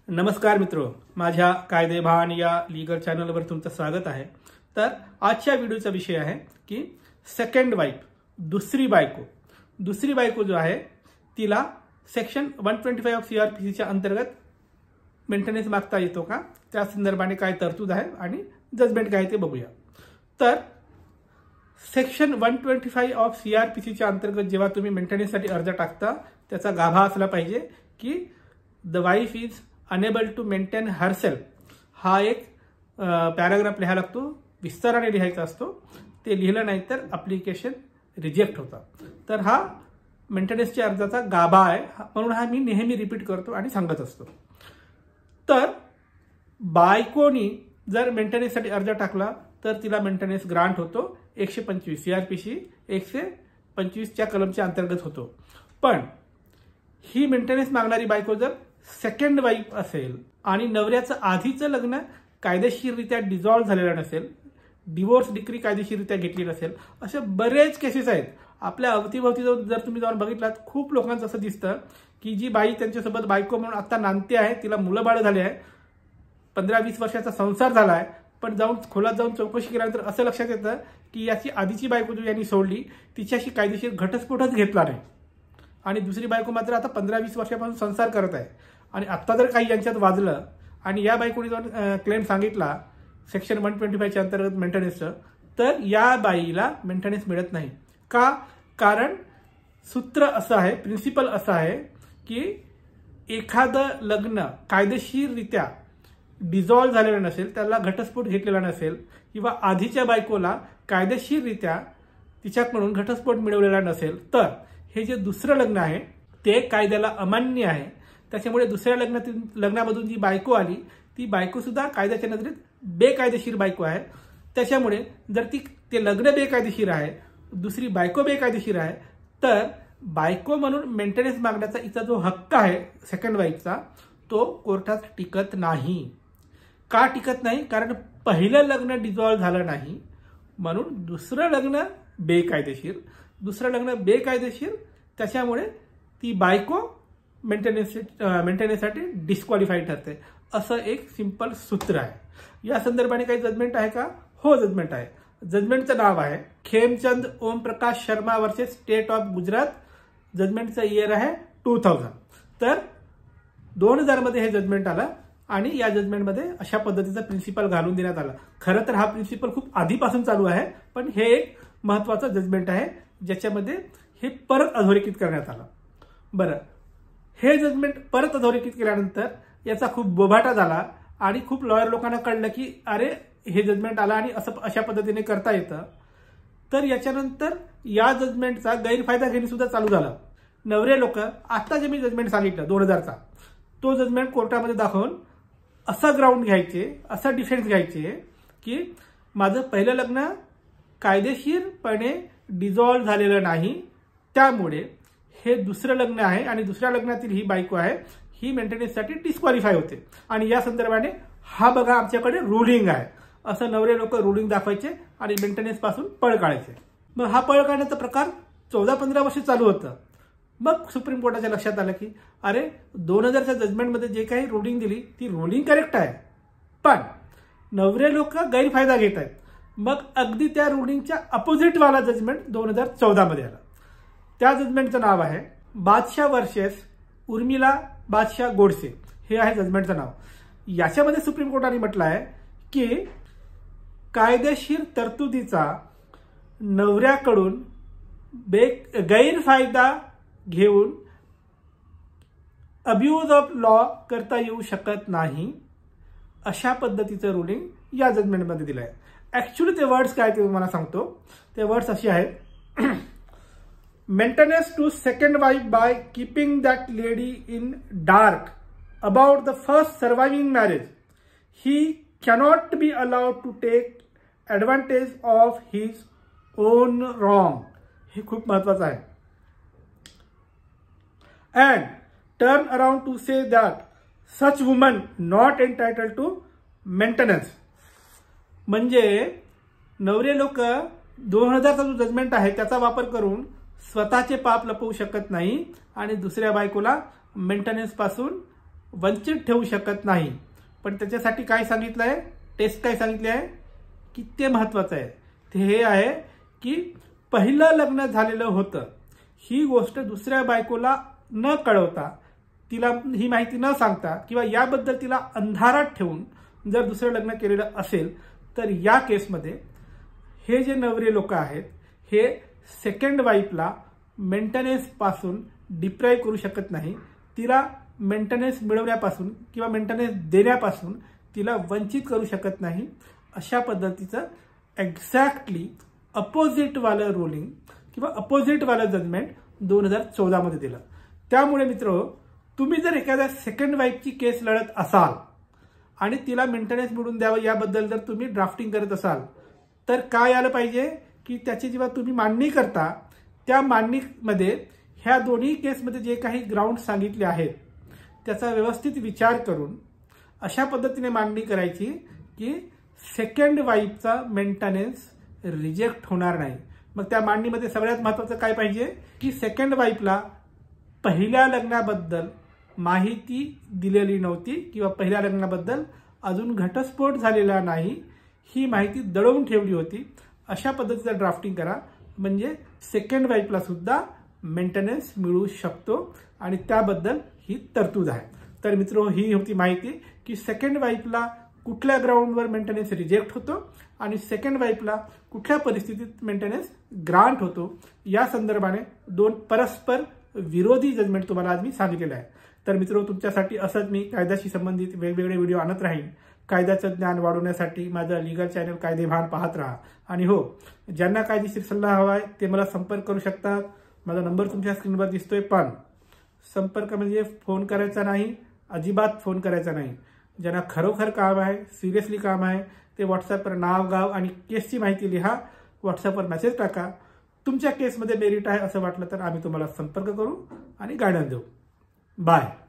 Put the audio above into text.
नमस्कार मित्रो, माझ्या कायदेभान या लीगल चॅनलवर तुमचं स्वागत आहे। तर आजच्या व्हिडिओचा विषय आहे की सेकंड वाईफ, दुसरी बायको जो आहे तिला सेक्शन 125 ऑफ CRPC च्या अंतर्गत मेंटेनन्स मागता येतो का, त्या संदर्भाने काय तरतूद आहे आणि जजमेंट काय ते बघूया। तर सेक्शन 125 ऑफ CRPC च्या अंतर्गत जेव्हा तुम्ही मेंटेनन्ससाठी अर्ज टाकता त्याचा गाभा असला पाहिजे की the wife is unable to maintain herself, हा एक पॅराग्राफ लिहायला लागतो, विस्ताराने लिहायचा असतो। ते लिहिलं नाही तर ॲप्लिकेशन रिजेक्ट होतं। तर हा मेंटेनन्सच्या अर्जाचा गाभा आहे, म्हणून हा मी नेहमी रिपीट करतो आणि सांगत असतो। तर बायकोनी जर मेंटेनन्ससाठी अर्ज टाकला तर तिला मेंटेनन्स ग्रांट होतो, 125 CRPC 125 च्या कलमच्या अंतर्गत होतो। पण ही मेंटेनन्स मागणारी बायको जर सेकंड वाईफ असेल आणि नवऱ्याचं आधीचं लग्न कायदेशीररित्या डिझॉल्व्ह झालेलं नसेल, डिवोर्स डिक्री कायदेशीररित्या घेतली नसेल, असे बरेच केसेस आहेत आपल्या अवतीभवती। जर तुम्ही जाऊन बघितलात, खूप लोकांचं असं दिसतं की जी बाई त्यांच्यासोबत बायको म्हणून आता नांदते आहे, तिला मुलं बाळ झाले आहे, 15-20 वर्षाचा संसार झाला आहे, पण खोलात जाऊन चौकशी केल्यानंतर असं लक्षात येतं की याची आधीची बायको जो यांनी सोडली तिच्याशी कायदेशीर घटस्फोटच घेतला नाही आणि दुसरी बायको मात्र आता 15-20 वर्षापासून संसार करत आहे। आणि आत्ता जर काही यांच्यात वाजलं आणि या बायकोने जाऊन क्लेम सांगितला सेक्शन 125 च्या अंतर्गत मेंटेनन्सचं, तर या बाईला मेंटेनन्स मिळत नाही। का? कारण सूत्र असं आहे, प्रिन्सिपल असं आहे की एखादं लग्न कायदेशीररित्या डिझॉल्व्ह झालेलं नसेल, त्याला घटस्फोट घेतलेला नसेल किंवा आधीच्या बायकोला कायदेशीररित्या तिच्याकडून घटस्फोट मिळवलेला नसेल, तर हे जे दुसरं लग्न आहे ते कायद्याला अमान्य आहे। त्याच्यामुळे दुसऱ्या लग्नामधून जी बायको आली ती बायको सुद्धा कायद्याच्या नजरेत बेकायदेशीर बायको आहे। त्याच्यामुळे जर ते लग्न बेकायदेशीर आहे, दुसरी बायको बेकायदेशीर आहे, तर बायको म्हणून मेंटेनन्स मागण्याचा इथं जो हक्क आहे सेकंड वाईफचा, तो कोर्टात टिकत नाही। का टिकत नाही? कारण पहिलं लग्न डिझॉल्व्ह झालं नाही, म्हणून दुसरं लग्न बेकायदेशीर, त्याच्यामुळे ती बायको मेंटेनन्ससाठी डिस्क्वालिफाईड ठरते। असं एक सिंपल सूत्र आहे। या संदर्भाने काही जजमेंट आहे का? हो, जजमेंट आहे। जजमेंटचं नाव आहे Khemchand Omprakash Sharma versus state of Gujarat. जजमेंटचं इयर आहे 2000। तर 2000 मध्ये हे जजमेंट आलं आणि या जजमेंटमध्ये अशा पद्धतीचा प्रिन्सिपल घालून देण्यात आला। खरं तर हा प्रिन्सिपल खूप आधीपासून चालू आहे, पण हे एक महत्वाचं जजमेंट आहे ज्याच्यामध्ये हे परत अधोरेखित करण्यात आलं। बरं, हे जजमेंट परत अधोरेखित केल्यानंतर याचा खूप बोभाटा झाला आणि खूप लॉयर लोकांना कळलं की अरे, हे जजमेंट आलं आणि अशा पद्धतीने करता येतं। तर याच्यानंतर या जजमेंटचा गैरफायदा घेणे सुद्धा चालू झालं। नवरे लोक आता जे मी जजमेंट सांगितलं 2000चा, तो जजमेंट कोर्टामध्ये दाखवून असा ग्राउंड घ्यायचे, असा डिफेन्स घ्यायचे की माझं पहिलं लग्न कायदेशीरपणे डिझॉल्व्ह झालेलं नाही, त्यामुळे हे दुसरं लग्न आहे आणि दुसऱ्या लग्नातील ही बायको आहे, ही मेंटेनन्ससाठी डिस्क्वालिफाय होते आणि या संदर्भाने हा बघा आमच्याकडे रुलिंग आहे, असं नवरे लोक रुलिंग दाखवायचे आणि मेंटेनन्स पासून पळ काढायचे। मग हा पळ काढण्याचा प्रकार 14-15 वर्ष चालू होतं। मग सुप्रीम कोर्टाच्या लक्षात आलं की अरे, 2000च्या जजमेंटमध्ये जे काही रुलिंग दिली ती रुलिंग करेक्ट आहे, पण नवरे लोक गैरफायदा घेत आहेत। मग अगदी त्या रुलिंगच्या अपोजिट वाला जजमेंट 2014 मध्ये आला। त्या जजमेंटचं नाव आहे बादशाह वर्सेस उर्मिला बादशाह गोडसे, हे आहे जजमेंटचं नाव। याच्यामध्ये सुप्रीम कोर्टाने म्हटलं आहे की कायदेशीर तरतुदीचा नवऱ्याकडून गैरफायदा घेऊन अब्यूज ऑफ लॉ करता येऊ शकत नाही, अशा पद्धतीचं रुलिंग या जजमेंटमध्ये दिलं आहे। ऍक्च्युली ते वर्ड्स काय ते तुम्हाला सांगतो। ते वर्ड्स असे आहेत Maintenance to second wife by keeping that lady in dark about the first surviving marriage. He cannot be allowed to take advantage of his own wrong. हे खूप महत्वाचं आहे। And turn around to say that such woman not entitled to maintenance. म्हणजे नवरे लोक 2000चा जो judgement आहे त्याचा वापर करून स्वतःचे पाप लपवू शकत नाही आणि दुसऱ्या बायकोला मेंटेनन्स पासून वंचित ठेवू शकत नाही. पण त्याच्यासाठी काय सांगितलं आहे, टेस्ट काय सांगितली आहे की ते महत्त्वाचं आहे. ते हे आहे की पहिलं लग्न झालेलं होतं ही गोष्ट दुसऱ्या बायकोला न कळवता, तिला ही माहिती न सांगता किंवा याबद्दल तिला अंधारात ठेवून जर दुसरं लग्न केलेलं असेल तर या केसमध्ये हे जे नवरे लोक आहेत हे सेकंड वाईफला मेंटेनन्स पासून डिप्राइव्ह करू शकत नाही. तिला मेंटेनन्स मिळवण्यापासून किंवा मेंटेनन्स देण्यापासून तिला वंचित करू शकत नाही. अशा पद्धतीचं एक्झॅक्टली अपोजिटवालं रुलिंग किंवा अपोजिटवालं जजमेंट 2014 मध्ये दिलं. त्यामुळे मित्र, तुम्ही जर एखाद्या सेकंड वाईफची केस लढत असाल आणि तिला मेंटेनन्स मिळवून द्यावं याबद्दल जर तुम्ही ड्राफ्टिंग करत असाल तर काय आलं पाहिजे की त्याची जेव्हा तुम्ही मांडणी करता त्या मांडणीमध्ये ह्या दोन्ही केसमध्ये जे काही ग्राउंड सांगितले आहेत त्याचा व्यवस्थित विचार करून अशा पद्धतीने मांडणी करायची की सेकंड वाईफचा मेंटेनन्स रिजेक्ट होणार नाही. मग त्या मांडणीमध्ये सगळ्यात महत्त्वाचं काय पाहिजे की सेकंड वाईफला पहिल्या लग्नाबद्दल माहिती दिलेली नव्हती किंवा पहिल्या लग्नाबद्दल अजून घटस्फोट झालेला नाही ही माहिती दडवून ठेवली होती. अशा पद्धतीचं ड्राफ्टिंग करा म्हणजे सेकंड वाईफला सुद्धा मेंटेनन्स मिळू शकतो आणि त्याबद्दल ही तरतूद आहे. तर मित्र, ही होती माहिती की सेकंड वाईफला कुठल्या ग्राउंडवर मेंटेनन्स रिजेक्ट होतो आणि सेकंड वाईफला कुठल्या परिस्थितीत मेंटेनन्स ग्रांट होतो. या संदर्भाने दोन परस्पर विरोधी जजमेंट तुम्हाला आज मी सांगितलेलं आहे. तर मित्र, तुमच्यासाठी असंच मी कायद्याशी संबंधित वेगवेगळे व्हिडिओ आणत राहीन. कायद्याचं ज्ञान वाढवण्यासाठी माझं लीगल चॅनल कायदेभान पाहत राहा. आणि हो, ज्यांना कायदेशीर सल्ला हवा आहे ते मला संपर्क करू शकतात. माझा नंबर तुमच्या स्क्रीनवर दिसतोय. पण संपर्क म्हणजे फोन करायचा नाही, अजिबात फोन करायचा नाही. ज्यांना खरोखर काम आहे, सिरियसली काम आहे, ते व्हॉट्सअपवर नाव, गाव आणि केसची माहिती लिहा, व्हॉट्सअपवर मेसेज टाका. तुमच्या केसमध्ये मेरिट आहे असं वाटलं तर आम्ही तुम्हाला संपर्क करू आणि गायडन्स देऊ. बाय.